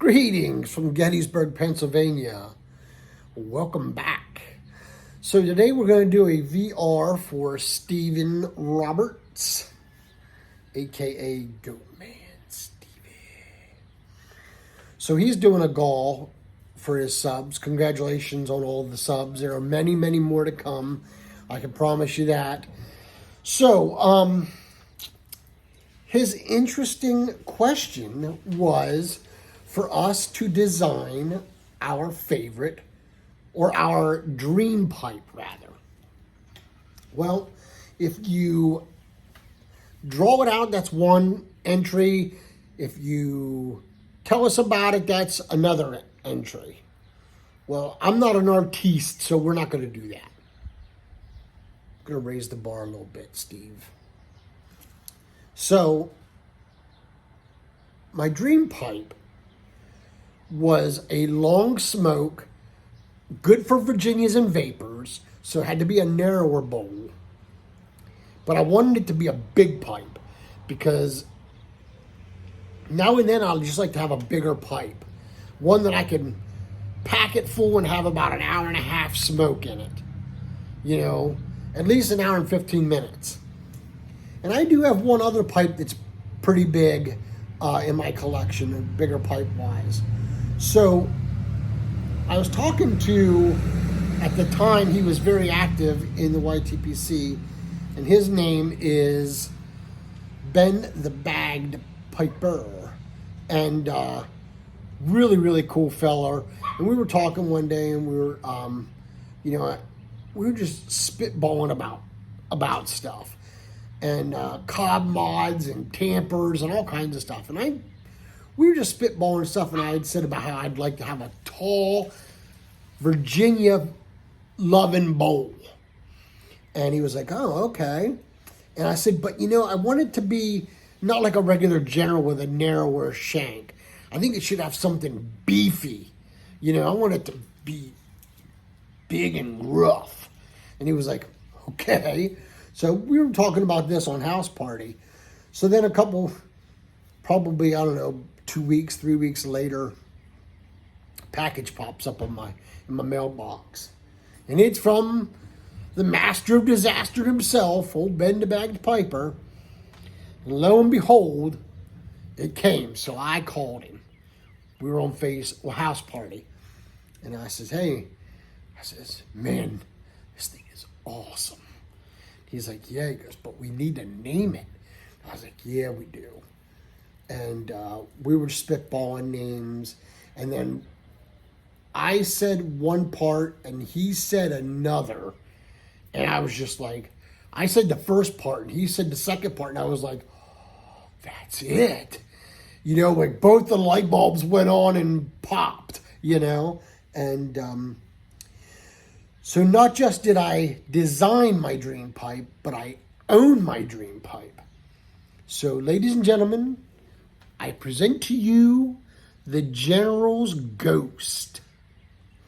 Greetings from Gettysburg, Pennsylvania. Welcome back. So today we're going to do a VR for Stephen Roberts, aka Goatman Stevie. So he's doing a goal for his subs. Congratulations on all the subs. There are many, many more to come. I can promise you that. So, his interesting question was for us to design our favorite, or our dream pipe, rather. Well, if you draw it out, that's one entry. If you tell us about it, that's another entry. Well, I'm not an artiste, so we're not going to do that. I'm going to raise the bar a little bit, Steve. So, my dream pipe was a long smoke, good for Virginias and vapors, so it had to be a narrower bowl. But I wanted it to be a big pipe because now and then I'd just like to have a bigger pipe. One that I can pack it full and have about an hour and a half smoke in it. You know, at least an hour and 15 minutes. And I do have one other pipe that's pretty big in my collection, bigger pipe-wise. So I was talking to, at the time, he was very active in the YTPC, and his name is Ben the Bagged Piper. And really, really cool feller. And we were talking one day, and we were, we were just spitballing about stuff. And cob mods and tampers and all kinds of stuff. And we were just spitballing stuff, and I had said about how I'd like to have a tall Virginia loving bowl. And he was like, oh, okay. And I said, but I want it to be not like a regular General with a narrower shank. I think it should have something beefy. I want it to be big and rough. And he was like, okay. So we were talking about this on House Party. So then probably, 2 weeks, 3 weeks later, a package pops up in my mailbox. And it's from the master of disaster himself, old Ben the Bagged Piper. And lo and behold, it came. So I called him. We were on House Party. And I says, hey, man, this thing is awesome. He's like, yeah. He goes, but we need to name it. I was like, yeah, we do. And we were spitballing names. And then I said one part and he said another. And I was just like, I said the first part and he said the second part. And I was like, oh, that's it. Like both the light bulbs went on and popped, And so not just did I design my dream pipe, but I own my dream pipe. So, ladies and gentlemen, I present to you the General's Ghost.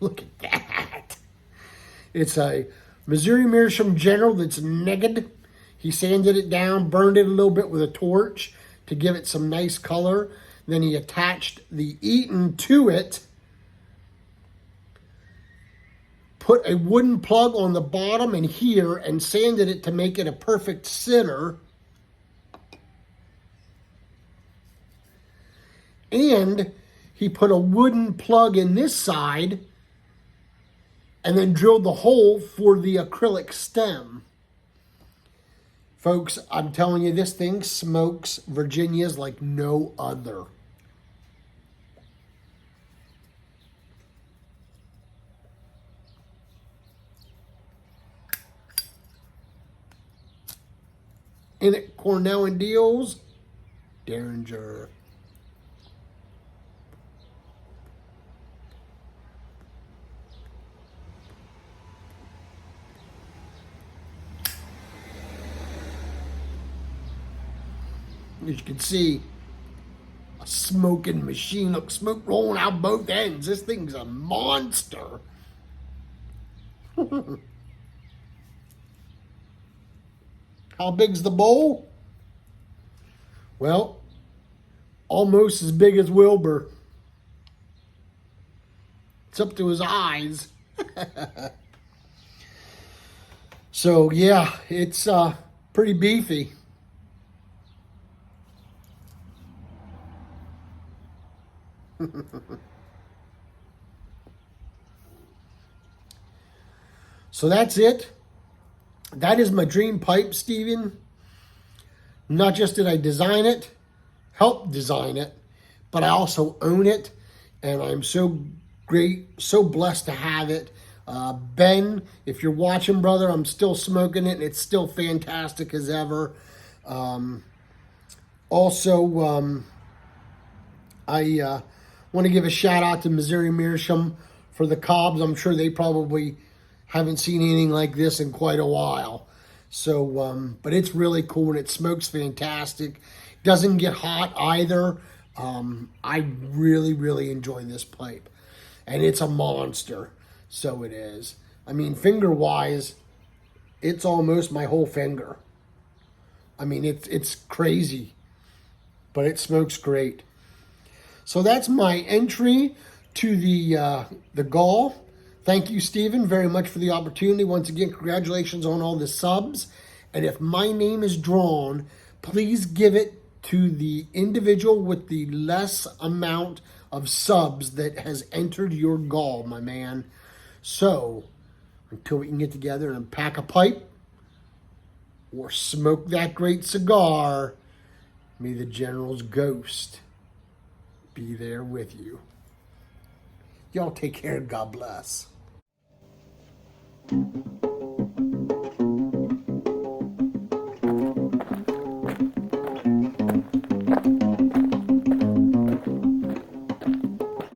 Look at that. It's a Missouri Meerschaum General that's naked. He sanded it down, burned it a little bit with a torch to give it some nice color. Then he attached the Eaton to it. Put a wooden plug on the bottom and here and sanded it to make it a perfect center. And he put a wooden plug in this side and then drilled the hole for the acrylic stem. Folks, I'm telling you, this thing smokes Virginias like no other. In it, Cornell and Deals, Derringer. As you can see, a smoking machine. Look, smoke rolling out both ends. This thing's a monster. How big's the bowl? Well, almost as big as Wilbur. It's up to his eyes. So yeah, it's pretty beefy. So that's it. That is my dream pipe, Steven. Not just did I design it, help design it, but I also own it, and I'm so so blessed to have it. Ben, if you're watching, brother, I'm still smoking it, and it's still fantastic as ever. Also, I want to give a shout out to Missouri Meerschaum for the cobs. I'm sure they probably haven't seen anything like this in quite a while. So, but it's really cool and it smokes fantastic. Doesn't get hot either. I really, really enjoy this pipe. And it's a monster. So it is. I mean, finger-wise, it's almost my whole finger. I mean, it's crazy. But it smokes great. So that's my entry to the Gall. Thank you, Stephen, very much for the opportunity. Once again, congratulations on all the subs. And if my name is drawn, please give it to the individual with the less amount of subs that has entered your Gall, my man. So, until we can get together and pack a pipe or smoke that great cigar, may the General's ghost be there with you. Y'all take care and God bless.